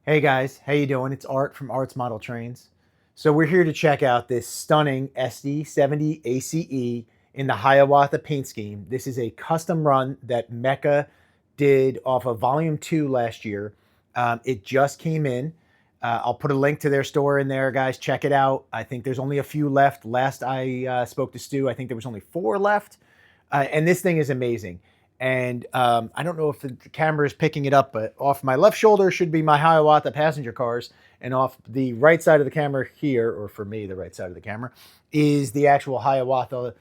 Hey guys, how you doing? It's Art from Art's Model Trains. So we're here to check out this stunning SD70Ace in the Hiawatha paint scheme. This is a custom run that Metca did off of Volume 2 last year. It just came in. I'll put a link to their store in there, guys. Check it out. I think there's only a few left. Last I spoke to Stu, I think there was only 4 left. And this thing is amazing. And I don't know if the camera is picking it up, but off my left shoulder should be my Hiawatha passenger cars. And off the right side of the camera here, or for me, the right side of the camera, is the actual Hiawatha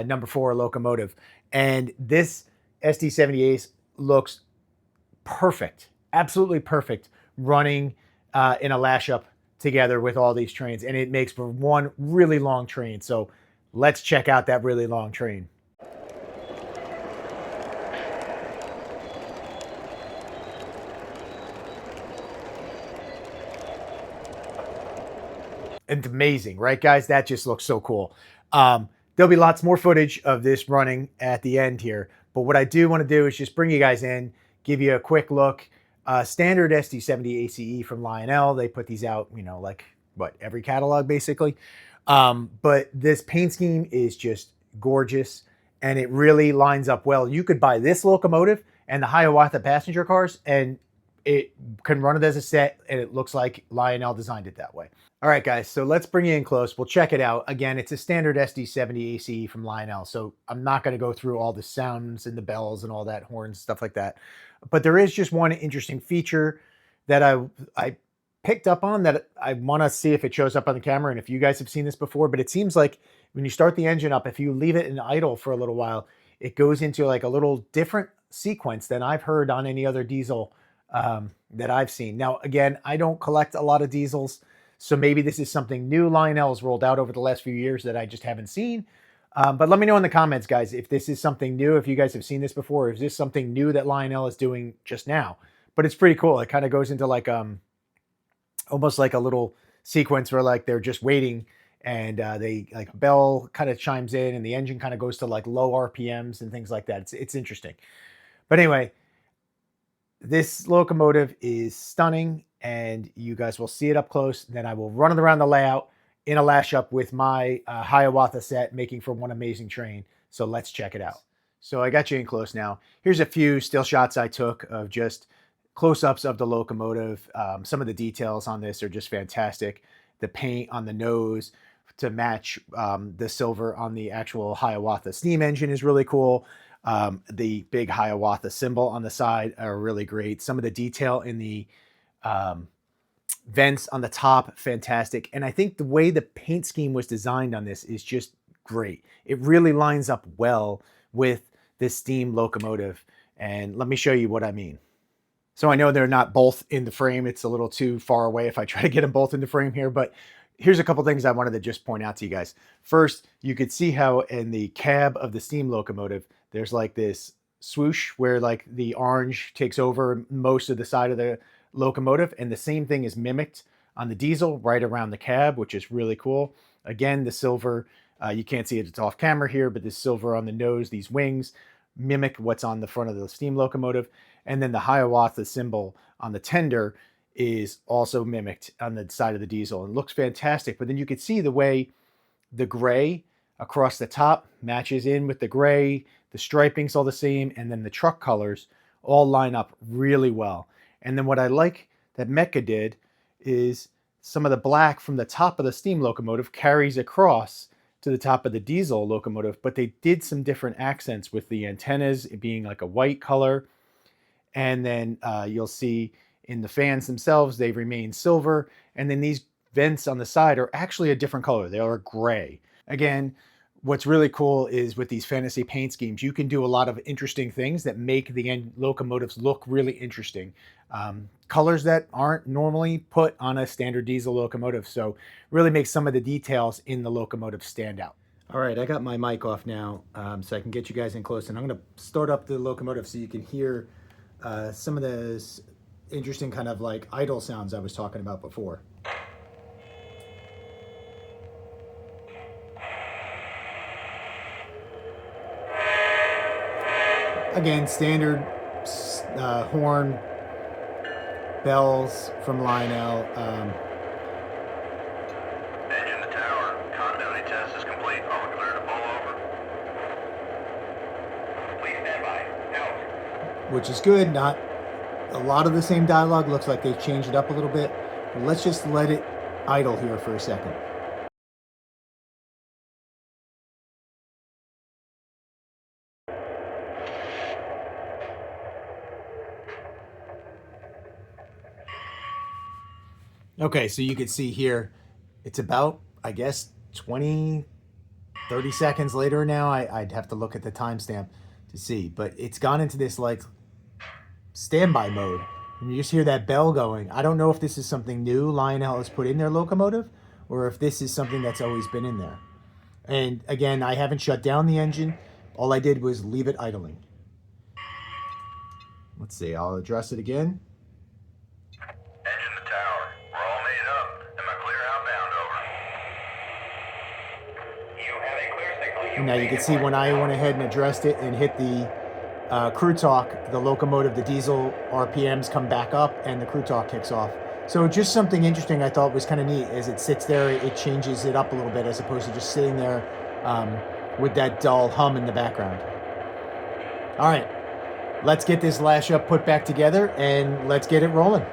number 4 locomotive. And this SD70 Ace looks perfect, absolutely perfect, running in a lash up together with all these trains. And it makes for one really long train. So let's check out that really long train. It's amazing, right, guys? That just looks so cool. There'll be lots more footage of this running at the end here, but what I do want to do is just bring you guys in, give you a quick look. Standard SD70 ACE from Lionel. They put these out, you know, like what, every catalog basically. But this paint scheme is just gorgeous, and it really lines up well. You could buy this locomotive and the Hiawatha passenger cars, and it can run it as a set, and it looks like Lionel designed it that way. All right, guys, so let's bring you in close. We'll check it out. Again, it's a standard SD70 ACE from Lionel, so I'm not going to go through all the sounds and the bells and all that, horns, stuff like that. But there is just one interesting feature that I picked up on that I want to see if it shows up on the camera and if you guys have seen this before. But it seems like when you start the engine up, if you leave it in idle for a little while, it goes into like a little different sequence than I've heard on any other diesel that I've seen. Now, again, I don't collect a lot of diesels, so maybe this is something new Lionel's rolled out over the last few years that I just haven't seen. But let me know in the comments, guys, if this is something new, if you guys have seen this before, or is this something new that Lionel is doing just now? But it's pretty cool. It kind of goes into like almost like a little sequence where like they're just waiting, and they like a bell kind of chimes in and the engine kind of goes to like low RPMs and things like that. It's interesting. But anyway, this locomotive is stunning, and you guys will see it up close. Then I will run it around the layout in a lash up with my Hiawatha set, making for one amazing train. So let's check it out. So I got you in close now. Here's a few still shots I took of just close-ups of the locomotive. Some of the details on this are just fantastic. The paint on the nose to match the silver on the actual Hiawatha steam engine is really cool. The big Hiawatha symbol on the side are really great. Some of the detail in the vents on the top, fantastic. And I think the way the paint scheme was designed on this is just great. It really lines up well with this steam locomotive. And let me show you what I mean. So I know they're not both in the frame. It's a little too far away if I try to get them both in the frame here, but here's a couple things I wanted to just point out to you guys. First, you could see how in the cab of the steam locomotive, there's like this swoosh where like the orange takes over most of the side of the locomotive, and the same thing is mimicked on the diesel right around the cab, which is really cool. Again, the silver, you can't see it, it's off camera here, but this silver on the nose, these wings, mimic what's on the front of the steam locomotive. And then the Hiawatha symbol on the tender is also mimicked on the side of the diesel and looks fantastic. But then you can see the way the gray across the top matches in with the gray, the striping's all the same, and then the truck colors all line up really well. And then what I like that Metca did is some of the black from the top of the steam locomotive carries across to the top of the diesel locomotive, but they did some different accents with the antennas being like a white color. And then you'll see in the fans themselves, they remain silver. And then these vents on the side are actually a different color. They are gray. Again, what's really cool is with these fantasy paint schemes, you can do a lot of interesting things that make the locomotives look really interesting. Colors that aren't normally put on a standard diesel locomotive. So really makes some of the details in the locomotive stand out. All right, I got my mic off now so I can get you guys in close, and I'm gonna start up the locomotive so you can hear some of those interesting kind of like idle sounds I was talking about before. Again, standard horn bells from Lionel. Engine to tower. Continuity test is complete. All clear to pull over. Please stand by. Out. Which is good. Not a lot of the same dialogue. Looks like they've changed it up a little bit. But let's just let it idle here for a second. Okay, so you can see here, it's about, I guess, 20, 30 seconds later now. I'd have to look at the timestamp to see, but it's gone into this like standby mode. And you just hear that bell going. I don't know if this is something new Lionel has put in their locomotive or if this is something that's always been in there. And again, I haven't shut down the engine. All I did was leave it idling. Let's see, I'll address it again. Engine to tower. We're all made up. Am I clear outbound? Over. You have a clear signal. And now you can see when I went ahead and addressed it and hit the crew talk, the locomotive, the diesel RPMs come back up and the crew talk kicks off. So just something interesting I thought was kind of neat. As it sits there, it changes it up a little bit as opposed to just sitting there with that dull hum in the background. All right, let's get this lash up put back together and let's get it rolling.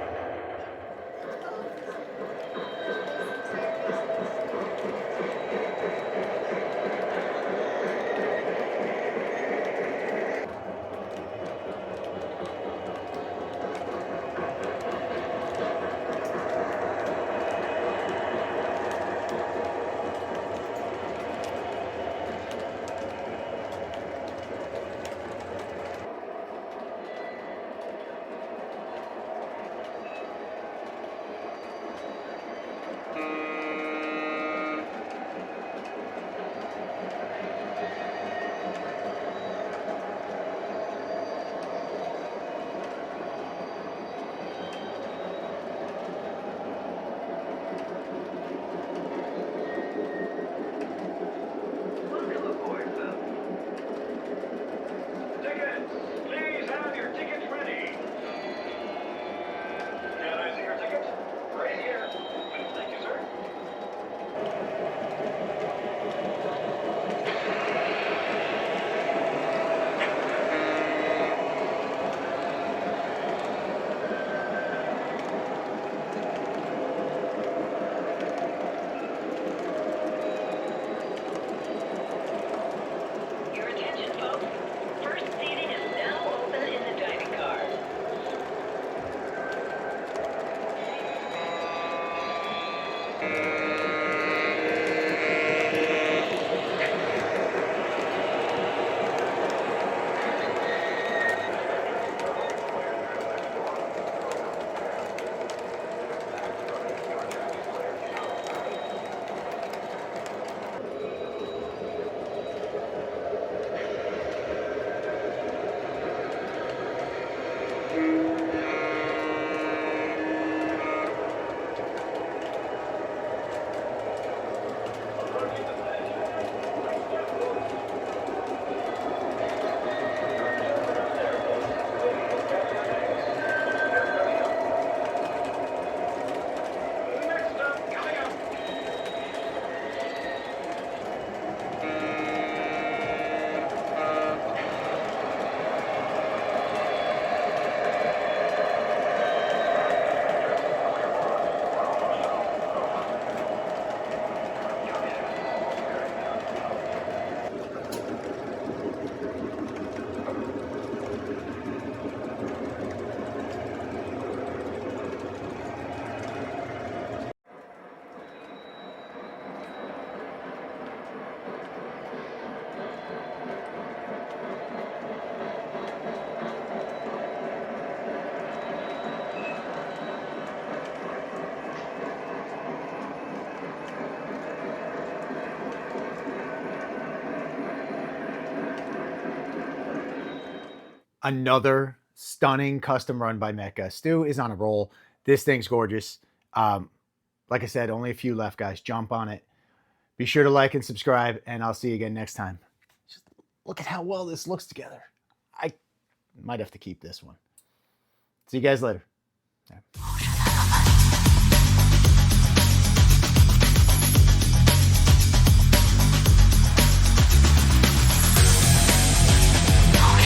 Another stunning custom run by Metca. Stu is on a roll. This thing's gorgeous. Like I said, only a few left, guys. Jump on it. Be sure to like and subscribe, and I'll see you again next time. Just look at how well this looks together. I might have to keep this one. See you guys later. Yeah.